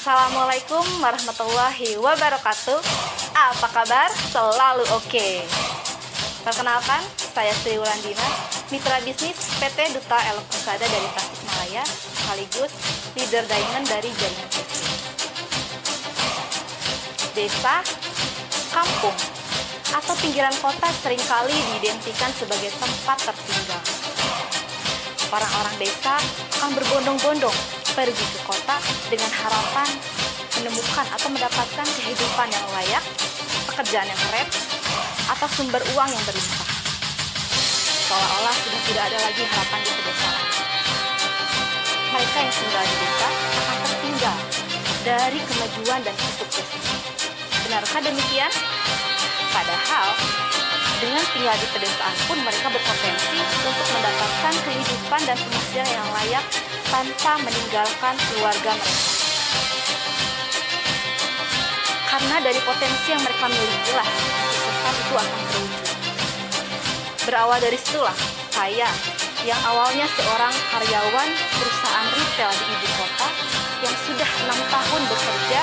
Assalamualaikum warahmatullahi wabarakatuh. Apa kabar? Selalu oke. Perkenalkan, saya Sri Wulandina, Mitra Bisnis PT Duta Elok Persada dari Tasikmalaya, sekaligus leader diamond dari jaringan PT. Desa, kampung, atau pinggiran kota seringkali diidentikan sebagai tempat tertinggal. Orang-orang desa akan berbondong-bondong pergi ke kota dengan harapan menemukan atau mendapatkan kehidupan yang layak, pekerjaan yang keren, atau sumber uang yang berlimpah. Seolah-olah sudah tidak ada lagi harapan di pedesaan. Mereka yang tinggal di desa akan tertinggal dari kemajuan dan kesuksesan. Benarkah demikian? Padahal, dengan tinggal di pedesaan pun mereka berpotensi untuk mendapatkan kehidupan dan penghasilan yang layak tanpa meninggalkan keluarga mereka. Karena dari potensi yang mereka miliki lah, kesuksesan itu akan terwujud. Berawal dari situlah, saya yang awalnya seorang karyawan perusahaan retail di ibu kota yang sudah 6 tahun bekerja,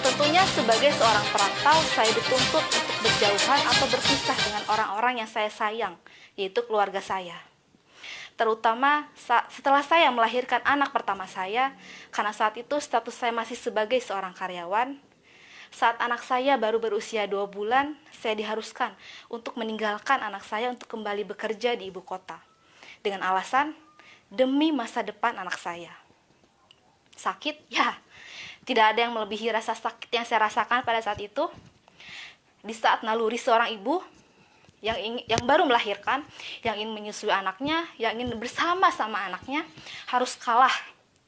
tentunya sebagai seorang perantau, saya dituntut untuk berjauhan atau berpisah dengan orang-orang yang saya sayang, yaitu keluarga saya. Terutama setelah saya melahirkan anak pertama saya, karena saat itu status saya masih sebagai seorang karyawan. Saat anak saya baru berusia 2 bulan, saya diharuskan untuk meninggalkan anak saya untuk kembali bekerja di ibu kota. Dengan alasan, demi masa depan anak saya. Sakit? Ya, tidak ada yang melebihi rasa sakit yang saya rasakan pada saat itu. Di saat naluri seorang ibu yang baru melahirkan, yang ingin menyusui anaknya, yang ingin bersama-sama anaknya, harus kalah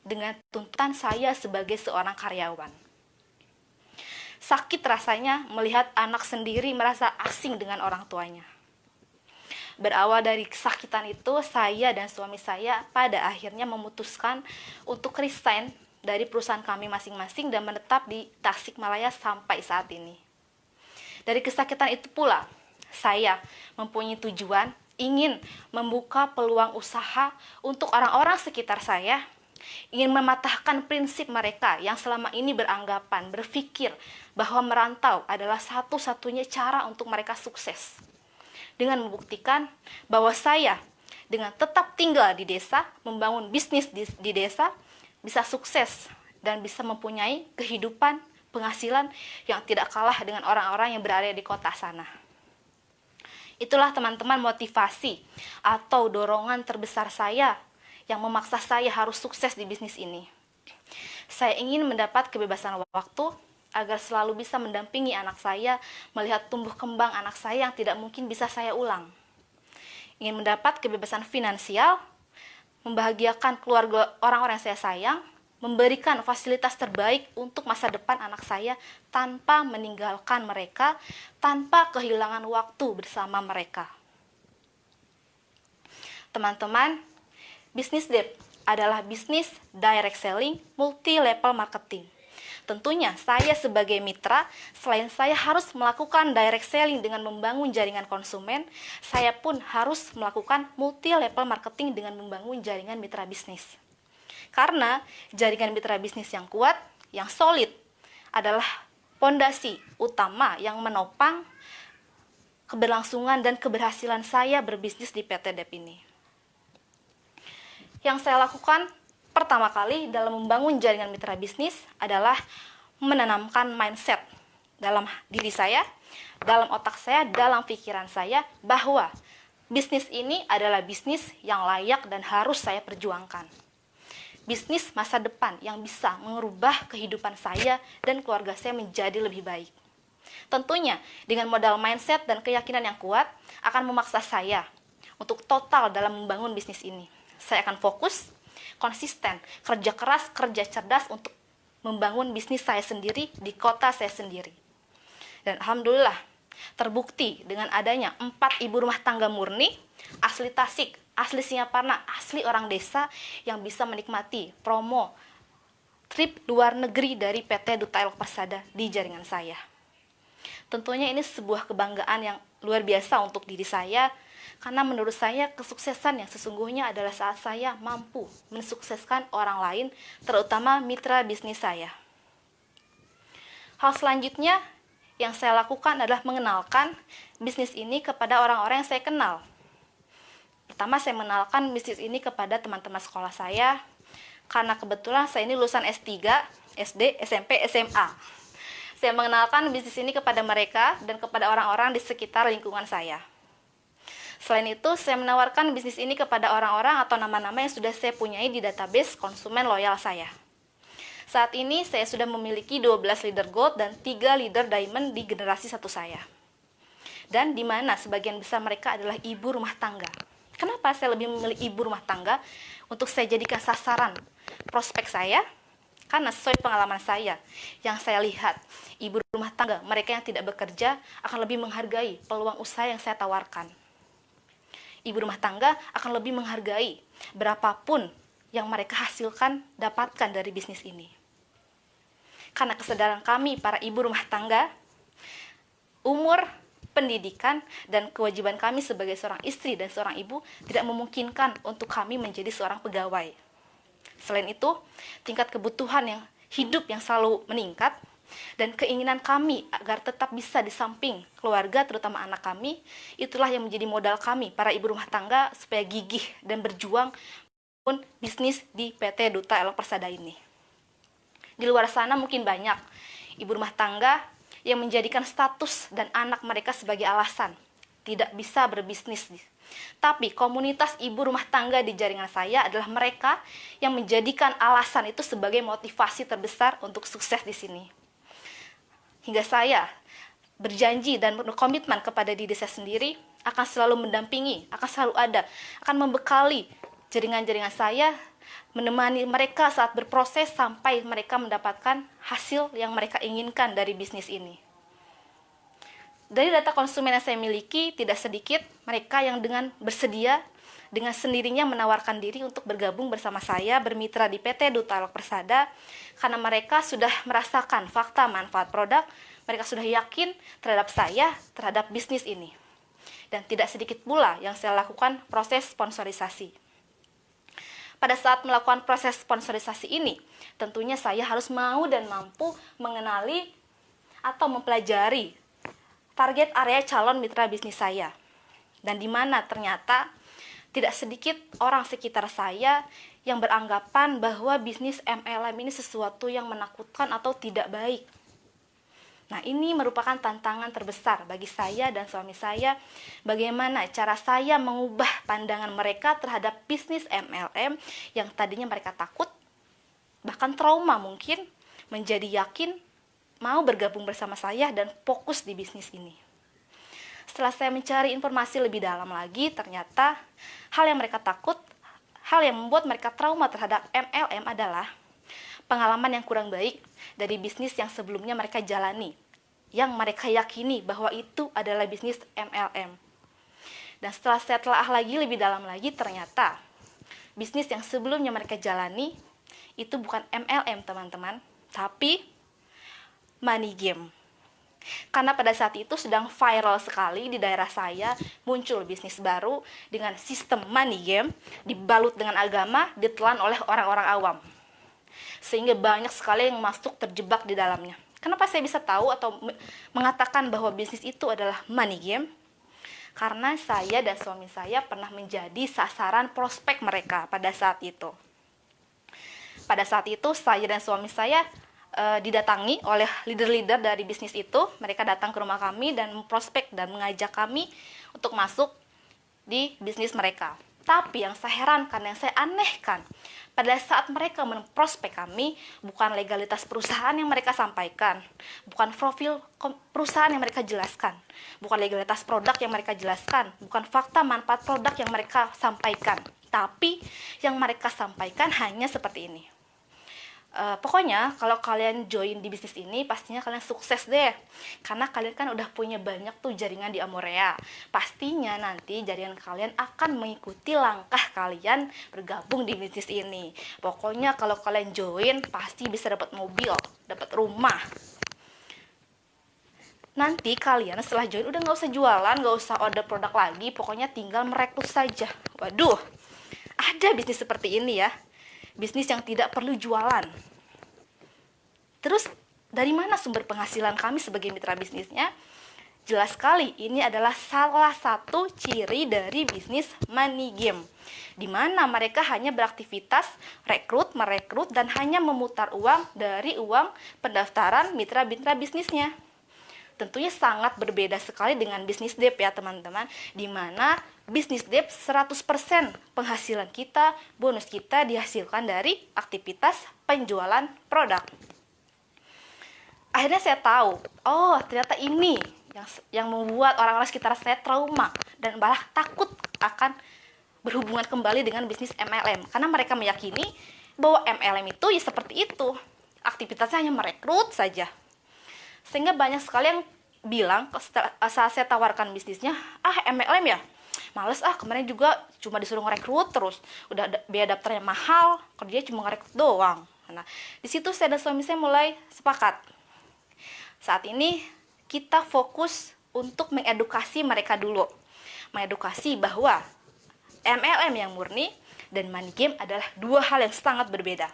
dengan tuntutan saya sebagai seorang karyawan. Sakit rasanya melihat anak sendiri merasa asing dengan orang tuanya. Berawal dari kesakitan itu, saya dan suami saya pada akhirnya memutuskan untuk resign dari perusahaan kami masing-masing dan menetap di Tasikmalaya sampai saat ini. Dari kesakitan itu pula, saya mempunyai tujuan ingin membuka peluang usaha untuk orang-orang sekitar saya, ingin mematahkan prinsip mereka yang selama ini berpikir bahwa merantau adalah satu-satunya cara untuk mereka sukses. Dengan membuktikan bahwa saya dengan tetap tinggal di desa, membangun bisnis di desa, bisa sukses dan bisa mempunyai kehidupan, penghasilan yang tidak kalah dengan orang-orang yang berada di kota sana. Itulah teman-teman motivasi atau dorongan terbesar saya yang memaksa saya harus sukses di bisnis ini. Saya ingin mendapat kebebasan waktu agar selalu bisa mendampingi anak saya, melihat tumbuh kembang anak saya yang tidak mungkin bisa saya ulang. Ingin mendapat kebebasan finansial, membahagiakan keluarga orang-orang yang saya sayang, memberikan fasilitas terbaik untuk masa depan anak saya tanpa meninggalkan mereka, tanpa kehilangan waktu bersama mereka. Teman-teman, bisnis DEP adalah bisnis direct selling multi-level marketing. Tentunya saya sebagai mitra, selain saya harus melakukan direct selling dengan membangun jaringan konsumen, saya pun harus melakukan multi-level marketing dengan membangun jaringan mitra bisnis. Karena jaringan mitra bisnis yang kuat, yang solid, adalah fondasi utama yang menopang keberlangsungan dan keberhasilan saya berbisnis di PT DEP ini. Yang saya lakukan pertama kali dalam membangun jaringan mitra bisnis adalah menanamkan mindset dalam diri saya, dalam otak saya, dalam pikiran saya, bahwa bisnis ini adalah bisnis yang layak dan harus saya perjuangkan. Bisnis masa depan yang bisa mengubah kehidupan saya dan keluarga saya menjadi lebih baik. Tentunya dengan modal mindset dan keyakinan yang kuat akan memaksa saya untuk total dalam membangun bisnis ini. Saya akan fokus, konsisten, kerja keras, kerja cerdas untuk membangun bisnis saya sendiri di kota saya sendiri. Dan alhamdulillah terbukti dengan adanya 4 ibu rumah tangga murni, asli Tasik, asli Singaparna, asli orang desa yang bisa menikmati promo trip luar negeri dari PT Duta Elok Persada di jaringan saya. Tentunya ini sebuah kebanggaan yang luar biasa untuk diri saya, karena menurut saya kesuksesan yang sesungguhnya adalah saat saya mampu mensukseskan orang lain, terutama mitra bisnis saya. Hal selanjutnya yang saya lakukan adalah mengenalkan bisnis ini kepada orang-orang yang saya kenal. Pertama, saya mengenalkan bisnis ini kepada teman-teman sekolah saya, karena kebetulan saya ini lulusan S3, SD, SMP, SMA. Saya mengenalkan bisnis ini kepada mereka dan kepada orang-orang di sekitar lingkungan saya. Selain itu, saya menawarkan bisnis ini kepada orang-orang atau nama-nama yang sudah saya punyai di database konsumen loyal saya. Saat ini saya sudah memiliki 12 leader gold dan 3 leader diamond di generasi 1 saya. Dan di mana sebagian besar mereka adalah ibu rumah tangga. Kenapa saya lebih memilih ibu rumah tangga untuk saya jadikan sasaran prospek saya? Karena sesuai pengalaman saya, yang saya lihat, ibu rumah tangga, mereka yang tidak bekerja akan lebih menghargai peluang usaha yang saya tawarkan. Ibu rumah tangga akan lebih menghargai berapapun yang mereka hasilkan, dapatkan dari bisnis ini. Karena kesadaran kami para ibu rumah tangga, umur, pendidikan, dan kewajiban kami sebagai seorang istri dan seorang ibu tidak memungkinkan untuk kami menjadi seorang pegawai. Selain itu, tingkat kebutuhan yang hidup yang selalu meningkat dan keinginan kami agar tetap bisa di samping keluarga, terutama anak kami, itulah yang menjadi modal kami para ibu rumah tangga supaya gigih dan berjuang pun bisnis di PT Duta Elok Persada ini. Di luar sana mungkin banyak ibu rumah tangga yang menjadikan status dan anak mereka sebagai alasan tidak bisa berbisnis. Tapi komunitas ibu rumah tangga di jaringan saya adalah mereka yang menjadikan alasan itu sebagai motivasi terbesar untuk sukses di sini. Hingga saya berjanji dan berkomitmen kepada diri saya sendiri akan selalu mendampingi, akan selalu ada, akan membekali jaringan-jaringan saya, menemani mereka saat berproses sampai mereka mendapatkan hasil yang mereka inginkan dari bisnis ini. Dari data konsumen yang saya miliki, tidak sedikit mereka yang dengan bersedia, dengan sendirinya menawarkan diri untuk bergabung bersama saya, bermitra di PT Duta Elok Persada, karena mereka sudah merasakan fakta manfaat produk, mereka sudah yakin terhadap saya, terhadap bisnis ini. Dan tidak sedikit pula yang saya lakukan proses sponsorisasi. Pada saat melakukan proses sponsorisasi ini, tentunya saya harus mau dan mampu mengenali atau mempelajari target area calon mitra bisnis saya. Dan di mana ternyata tidak sedikit orang sekitar saya yang beranggapan bahwa bisnis MLM ini sesuatu yang menakutkan atau tidak baik. Nah, ini merupakan tantangan terbesar bagi saya dan suami saya, bagaimana cara saya mengubah pandangan mereka terhadap bisnis MLM yang tadinya mereka takut, bahkan trauma mungkin, menjadi yakin mau bergabung bersama saya dan fokus di bisnis ini. Setelah saya mencari informasi lebih dalam lagi, ternyata hal yang mereka takut, hal yang membuat mereka trauma terhadap MLM adalah pengalaman yang kurang baik dari bisnis yang sebelumnya mereka jalani, yang mereka yakini bahwa itu adalah bisnis MLM. Dan setelah saya telah lagi lebih dalam lagi, ternyata bisnis yang sebelumnya mereka jalani itu bukan MLM, teman-teman, tapi money game. Karena pada saat itu sedang viral sekali di daerah saya, muncul bisnis baru dengan sistem money game, dibalut dengan agama, ditelan oleh orang-orang awam. Sehingga banyak sekali yang masuk terjebak di dalamnya. Kenapa saya bisa tahu atau mengatakan bahwa bisnis itu adalah money game? Karena saya dan suami saya pernah menjadi sasaran prospek mereka pada saat itu. Pada saat itu saya dan suami saya didatangi oleh leader-leader dari bisnis itu. Mereka datang ke rumah kami dan memprospek dan mengajak kami untuk masuk di bisnis mereka. Tapi yang saya herankan, yang saya anehkan, pada saat mereka memprospek kami, bukan legalitas perusahaan yang mereka sampaikan, bukan profil perusahaan yang mereka jelaskan, bukan legalitas produk yang mereka jelaskan, bukan fakta manfaat produk yang mereka sampaikan, tapi yang mereka sampaikan hanya seperti ini. Pokoknya kalau kalian join di bisnis ini pastinya kalian sukses deh, karena kalian kan udah punya banyak tuh jaringan di Amorea. Pastinya nanti jaringan kalian akan mengikuti langkah kalian bergabung di bisnis ini. Pokoknya kalau kalian join pasti bisa dapat mobil, dapat rumah. Nanti kalian setelah join udah nggak usah jualan, nggak usah order produk lagi, pokoknya tinggal merekrut saja. Waduh, ada bisnis seperti ini ya, bisnis yang tidak perlu jualan. Terus dari mana sumber penghasilan kami sebagai mitra bisnisnya? Jelas sekali, ini adalah salah satu ciri dari bisnis money game, di mana mereka hanya beraktivitas merekrut, dan hanya memutar uang dari uang pendaftaran mitra-mitra bisnisnya. Tentunya sangat berbeda sekali dengan bisnis debt ya teman-teman, di mana bisnis debt 100% penghasilan kita, bonus kita dihasilkan dari aktivitas penjualan produk. Akhirnya saya tahu, oh ternyata ini yang membuat orang-orang sekitar saya trauma dan malah takut akan berhubungan kembali dengan bisnis MLM, karena mereka meyakini bahwa MLM itu ya seperti itu, aktivitasnya hanya merekrut saja. Sehingga banyak sekali yang bilang saat saya tawarkan bisnisnya, MLM ya males, kemarin juga cuma disuruh ngerekrut terus, udah biaya daftarnya mahal, kerjanya cuma ngerekrut doang. Nah, di situ saya dan suami saya mulai sepakat. Saat ini kita fokus untuk mengedukasi mereka dulu. Mengedukasi bahwa MLM yang murni dan money game adalah dua hal yang sangat berbeda.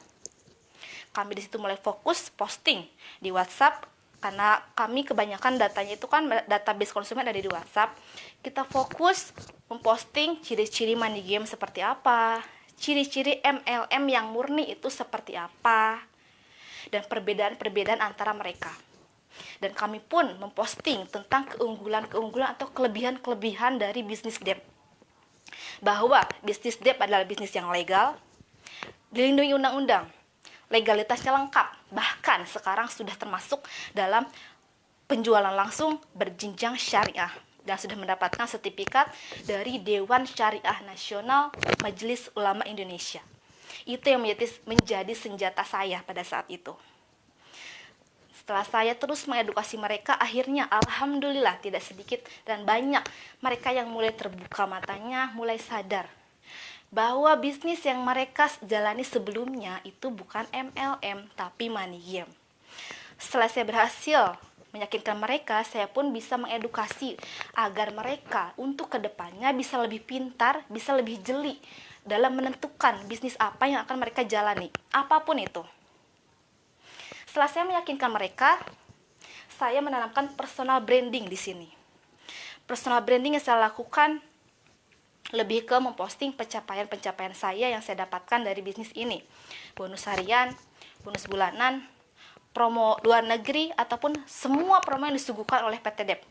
Kami di situ mulai fokus posting di WhatsApp, karena kami kebanyakan datanya itu kan database konsumen ada di WhatsApp. Kita fokus memposting ciri-ciri money game seperti apa, ciri-ciri MLM yang murni itu seperti apa, dan perbedaan-perbedaan antara mereka. Dan kami pun memposting tentang keunggulan-keunggulan atau kelebihan-kelebihan dari bisnis debt. Bahwa bisnis debt adalah bisnis yang legal, dilindungi undang-undang, legalitasnya lengkap, bahkan sekarang sudah termasuk dalam penjualan langsung berjenjang syariah dan sudah mendapatkan sertifikat dari Dewan Syariah Nasional Majelis Ulama Indonesia. Itu yang menjadi senjata saya pada saat itu. Setelah saya terus mengedukasi mereka, akhirnya alhamdulillah tidak sedikit dan banyak mereka yang mulai terbuka matanya, mulai sadar bahwa bisnis yang mereka jalani sebelumnya itu bukan MLM tapi money game. Setelah saya berhasil meyakinkan mereka, saya pun bisa mengedukasi agar mereka untuk kedepannya bisa lebih pintar, bisa lebih jeli dalam menentukan bisnis apa yang akan mereka jalani, apapun itu. Setelah saya meyakinkan mereka, saya menanamkan personal branding di sini. Personal branding yang saya lakukan lebih ke memposting pencapaian-pencapaian saya yang saya dapatkan dari bisnis ini. Bonus harian, bonus bulanan, promo luar negeri, ataupun semua promo yang disuguhkan oleh PT Debt.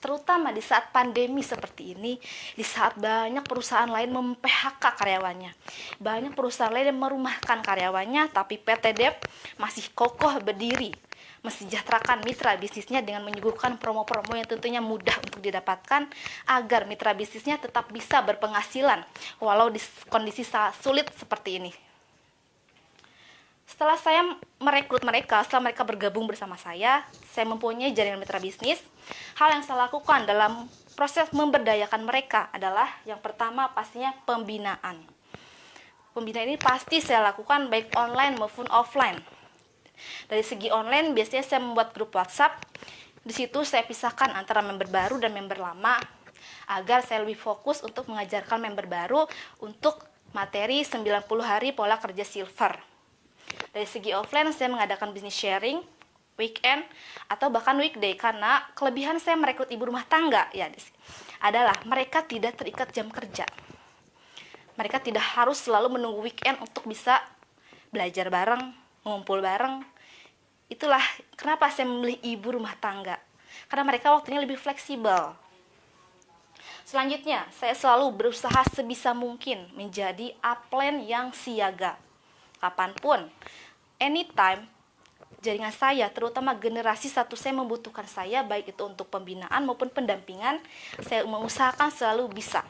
Terutama di saat pandemi seperti ini, di saat banyak perusahaan lain mem-PHK karyawannya, banyak perusahaan lain yang merumahkan karyawannya, tapi PT Debt masih kokoh berdiri, mensejahterakan mitra bisnisnya dengan menyuguhkan promo-promo yang tentunya mudah untuk didapatkan agar mitra bisnisnya tetap bisa berpenghasilan walau di kondisi sulit seperti ini. Setelah saya merekrut mereka, setelah mereka bergabung bersama saya mempunyai jaringan mitra bisnis. Hal yang saya lakukan dalam proses memberdayakan mereka adalah yang pertama pastinya pembinaan. Pembinaan ini pasti saya lakukan baik online maupun offline. Dari segi online biasanya saya membuat grup WhatsApp. Di situ saya pisahkan antara member baru dan member lama agar saya lebih fokus untuk mengajarkan member baru untuk materi 90 hari pola kerja silver. Dari segi offline saya mengadakan business sharing, weekend, atau bahkan weekday, karena kelebihan saya merekrut ibu rumah tangga ya adalah mereka tidak terikat jam kerja. Mereka tidak harus selalu menunggu weekend untuk bisa belajar bareng, ngumpul bareng. Itulah kenapa saya memilih ibu rumah tangga, karena mereka waktunya lebih fleksibel. Selanjutnya, saya selalu berusaha sebisa mungkin menjadi upline yang siaga. Kapanpun, anytime, jaringan saya, terutama generasi satu saya membutuhkan saya, baik itu untuk pembinaan maupun pendampingan, saya mengusahakan selalu bisa.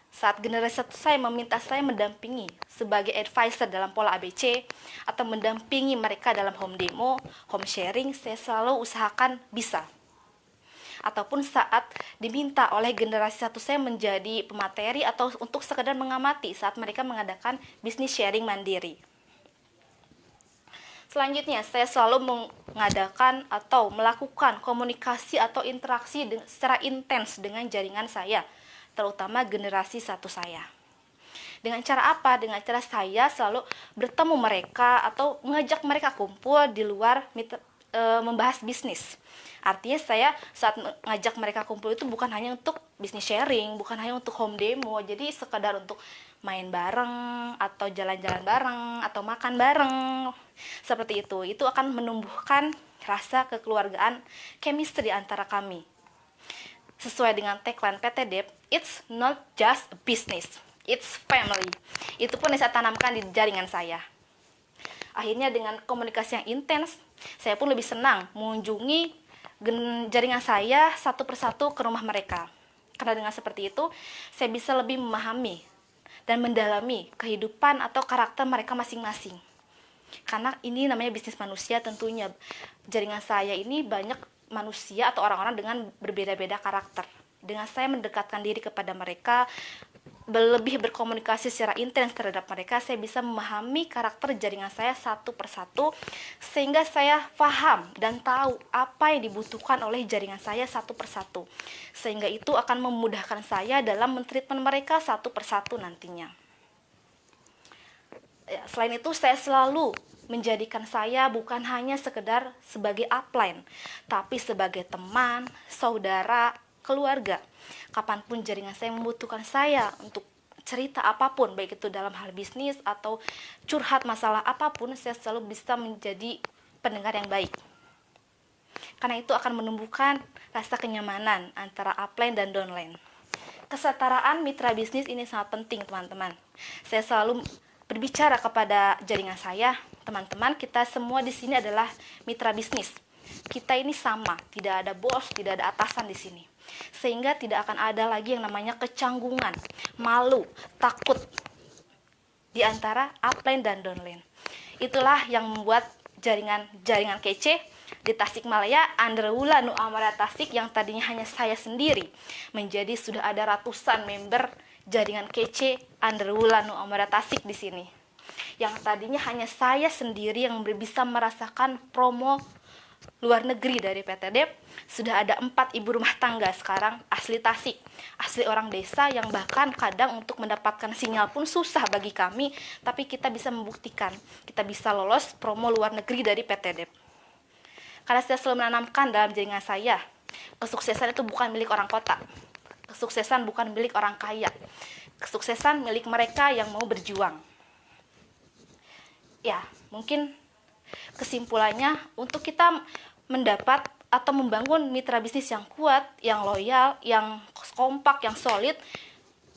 Saat generasi satu saya meminta saya mendampingi sebagai advisor dalam pola ABC, atau mendampingi mereka dalam home demo, home sharing, saya selalu usahakan bisa. Ataupun saat diminta oleh generasi satu saya menjadi pemateri atau untuk sekedar mengamati saat mereka mengadakan bisnis sharing mandiri. Selanjutnya, saya selalu mengadakan atau melakukan komunikasi atau interaksi secara intens dengan jaringan saya, terutama generasi satu saya. Dengan cara apa? Dengan cara saya selalu bertemu mereka atau mengajak mereka kumpul di luar membahas bisnis. Artinya saya saat mengajak mereka kumpul itu bukan hanya untuk bisnis sharing, bukan hanya untuk home demo, jadi sekedar untuk main bareng atau jalan-jalan bareng atau makan bareng. Seperti itu. Itu akan menumbuhkan rasa kekeluargaan, chemistry antara kami. Sesuai dengan tagline PT Dep, it's not just a business, it's family. Itu pun saya tanamkan di jaringan saya. Akhirnya dengan komunikasi yang intens, saya pun lebih senang mengunjungi jaringan saya satu persatu ke rumah mereka. Karena dengan seperti itu, saya bisa lebih memahami dan mendalami kehidupan atau karakter mereka masing-masing. Karena ini namanya bisnis manusia tentunya. Jaringan saya ini banyak manusia atau orang-orang dengan berbeda-beda karakter. Dengan saya mendekatkan diri kepada mereka, lebih berkomunikasi secara intens terhadap mereka, saya bisa memahami karakter jaringan saya satu persatu, sehingga saya paham dan tahu apa yang dibutuhkan oleh jaringan saya satu persatu, sehingga itu akan memudahkan saya dalam mentreatment mereka satu persatu nantinya. Ya, selain itu saya selalu menjadikan saya bukan hanya sekedar sebagai upline, tapi sebagai teman, saudara, keluarga. Kapanpun jaringan saya membutuhkan saya untuk cerita apapun, baik itu dalam hal bisnis atau curhat masalah apapun, saya selalu bisa menjadi pendengar yang baik. Karena itu akan menumbuhkan rasa kenyamanan antara upline dan downline. Kesetaraan mitra bisnis ini sangat penting, teman-teman. Saya selalu berbicara kepada jaringan saya, teman-teman, kita semua di sini adalah mitra bisnis. Kita ini sama, tidak ada bos, tidak ada atasan di sini. Sehingga tidak akan ada lagi yang namanya kecanggungan, malu, takut di antara upline dan downline. Itulah yang membuat jaringan kece di Tasikmalaya, Andrewula Nu Amara Tasik, yang tadinya hanya saya sendiri, menjadi sudah ada ratusan member jaringan kece Andrewula Nu Amara Tasik di sini. Yang tadinya hanya saya sendiri yang bisa merasakan promo luar negeri dari PT Dep, sudah ada 4 ibu rumah tangga sekarang asli Tasik, asli orang desa, yang bahkan kadang untuk mendapatkan sinyal pun susah bagi kami, tapi kita bisa membuktikan kita bisa lolos promo luar negeri dari PT Dep. Karena saya selalu menanamkan dalam jaringan saya, kesuksesan itu bukan milik orang kota, kesuksesan bukan milik orang kaya, kesuksesan milik mereka yang mau berjuang. Ya, mungkin kesimpulannya, untuk kita mendapat atau membangun mitra bisnis yang kuat, yang loyal, yang kompak, yang solid,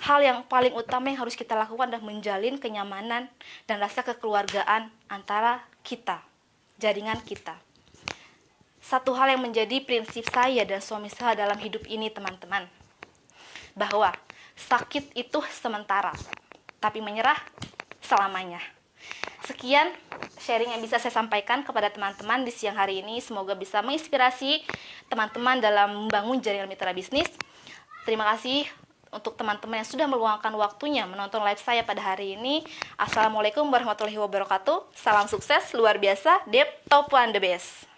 hal yang paling utama yang harus kita lakukan adalah menjalin kenyamanan dan rasa kekeluargaan antara kita, jaringan kita. Satu hal yang menjadi prinsip saya dan suami saya dalam hidup ini, teman-teman, bahwa sakit itu sementara, tapi menyerah selamanya. Sekian sharing yang bisa saya sampaikan kepada teman-teman di siang hari ini. Semoga bisa menginspirasi teman-teman dalam membangun jaringan mitra bisnis. Terima kasih untuk teman-teman yang sudah meluangkan waktunya menonton live saya pada hari ini. Assalamualaikum warahmatullahi wabarakatuh. Salam sukses luar biasa, Dep Top One the Best.